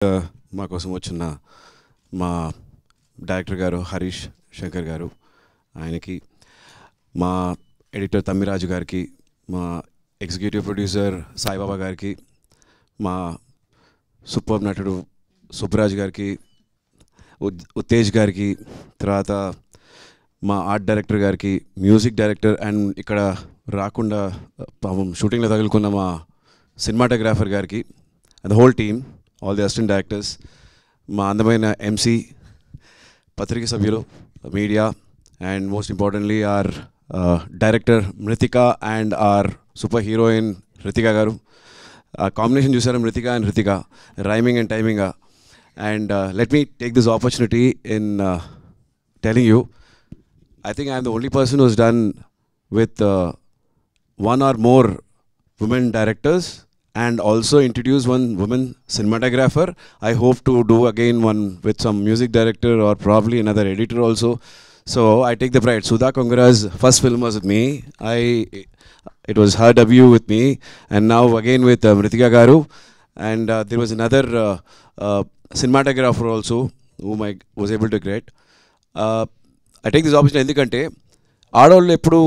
మా కోసం వచ్చిన మా డైరెక్టర్ గారు హరీష్ శంకర్ గారు, ఆయనకి, మా ఎడిటర్ తమ్మిరాజు గారికి, మా ఎగ్జిక్యూటివ్ ప్రొడ్యూసర్ సాయిబాబా గారికి, మా సూపర్ నటుడు సుబ్బరాజ్ గారికి, ఉత్తేజ్ గారికి, తర్వాత మా ఆర్ట్ డైరెక్టర్ గారికి, మ్యూజిక్ డైరెక్టర్ అండ్ ఇక్కడ రాకుండా పాపం షూటింగ్లో తగులుకున్న మా సినిమాటోగ్రాఫర్ గారికి, and the whole team, all the assistant directors, మా అందమైన ఎంసీ, పత్రిక సభ్యులు, media, and most importantly our director Mruthika and our super heroine Ritika గారు. ఆ కాంబినేషన్ చూసారు, Mruthika and Ritika, rhyming and timing. And let me take this opportunity in telling you, I think I am the only person who's done with one or more women directors and also introduce one woman cinematographer. I hope to do again one with some music director or probably another editor also. So I take the pride. Sudha Kongara's first film was with me. It was her debut with me, and now again with Mritika Garu. And there was another cinematographer also whom I was able to get. I take this opportunity ఎందుకంటే ఆడవాళ్ళు ఎప్పుడు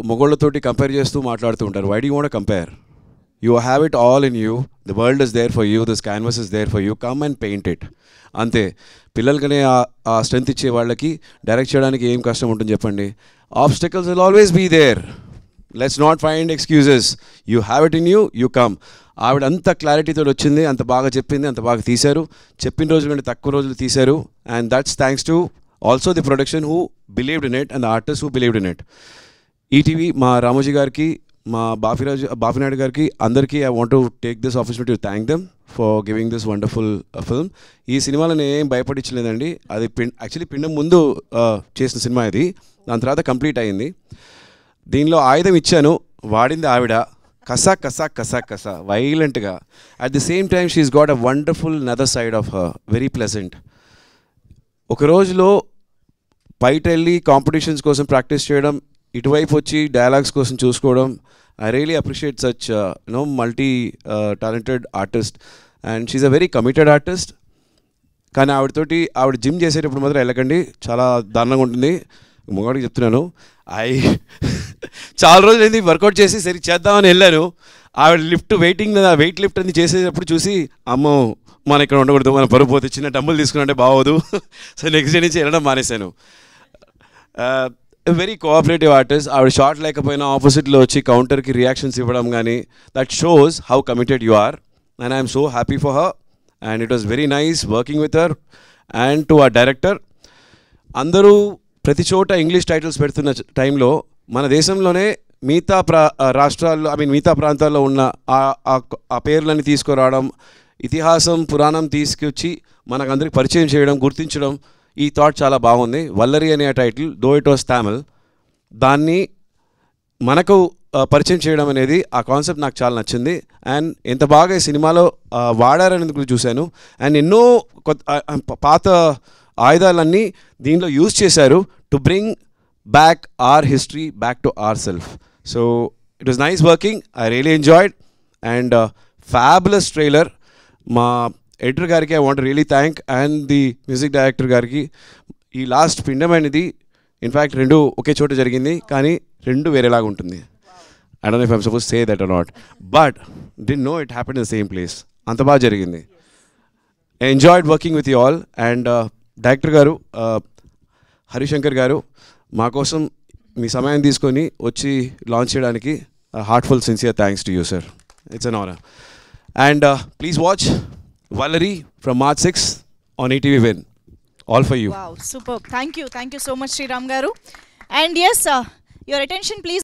మగవాళ్ళతోటి compare చేస్తూ మాట్లాడుతూ ఉంటారు. Why do you want compare? You have it all in you, the world is there for you, this canvas is there for you, come and paint it. అంతే. పిల్లలకనే ఆ strength ఇచ్చే వాళ్ళకి డైరెక్ట్ చేయడానికి ఏం కష్టం ఉంటుంది చెప్పండి? Obstacles will always be there. Let's not find excuses. You have it in you, you come. ఆవిడ అంత క్లారిటీతో వచ్చింది, అంత బాగా చెప్పింది, అంత బాగా తీశారు. చెప్పిన రోజుల కంటే తక్కువ రోజులు తీశారు. And that's thanks to also the production who believed in it and the artist who believed in it. ETV, మా రామోజీ గారికి, మా బాపినాయుడు గారికి, అందరికీ I want to take this opportunity to thank them for giving this wonderful film. ఈ సినిమాలో నేను ఏం భయపడించలేదండి. అది యాక్చువల్లీ పిండం ముందు చేసిన సినిమా ఇది, దాని తర్వాత కంప్లీట్ అయింది. దీనిలో ఆయుధం ఇచ్చాను, వాడింది ఆవిడ. కసా కసా కసా కసా వైలెంట్గా. At the same time she's got a wonderful other side of her, very pleasant. ఒక రోజులో బయట వెళ్ళి కాంపిటీషన్స్ కోసం ప్రాక్టీస్ చేయడం, ఇటువైపు వచ్చి డైలాగ్స్ కోసం చూసుకోవడం. I really appreciate such multi talented artist, and she is a very committed artist. కానీ ఆవిడ జిమ్ చేసేటప్పుడు మాత్రం వెళ్ళకండి, చాలా దారుణంగా ఉంటుంది. మొగాడికి చెప్తున్నాను. చాలా రోజులు అయింది వర్కౌట్ చేసి సరి చేద్దామని వెళ్ళాను. ఆవిడ వెయిట్ లిఫ్ట్ అని చేసేటప్పుడు చూసి, అమ్మో మన ఇక్కడ ఉండకూడదు, మన పరుపు పోతే, చిన్న డబ్బులు తీసుకున్నట్టే బాగోదు. సో నెక్స్ట్ డే నుంచి వెళ్ళడం మానేశాను. Very cooperative artist. ఆవిడ షార్ట్ లేకపోయినా ఆపోజిట్లో వచ్చి కౌంటర్కి రియాక్షన్స్ ఇవ్వడం కానీ, that shows how committed you are. And I'm so happy for her, and it was very nice working with her. And to our director, అందరూ ప్రతి చోట ఇంగ్లీష్ టైటిల్స్ పెడుతున్న టైంలో మన దేశంలోనే మిగతా రాష్ట్రాల్లో మిగతా ప్రాంతాల్లో ఉన్న ఆ పేర్లని తీసుకురావడం, ఇతిహాసం పురాణం తీసుకొచ్చి మనకందరికి పరిచయం చేయడం, గుర్తించడం, ఈ థాట్ చాలా బాగుంది. వల్లరి అనే title, though it was Tamil, దాన్ని మనకు పరిచయం చేయడం అనేది, ఆ కాన్సెప్ట్ నాకు చాలా నచ్చింది. అండ్ ఎంత బాగా ఈ సినిమాలో వాడారనేందుకు చూశాను. అండ్ ఎన్నో పాత ఆయుధాలన్నీ దీనిలో యూజ్ చేశారు to bring back or history back to our self. So it was nice working. I really enjoyed. And fabulous trailer. మా ఎడిటర్ గారికి I want really thank, and the music director గారికి. ఈ last పిండం అనేది in fact రెండు ఒకే చోట జరిగింది, కానీ రెండు వేరేలాగా ఉంటుంది. I don't know if I'm suppose say that or not, but didn't know it happened in the same place. అంత బాగా జరిగింది. I enjoyed working with you all. And director గారు హరిశంకర్ గారు, మా కోసం మీ సమయం తీసుకొని వచ్చి లాంచ్ చేయడానికి heartful sincere thanks to you sir. It's an honour. And please watch Valerie from March 6 on ETV Win. All for you. Wow, superb. Thank you so much, Sriram Garu. And yes, your attention please.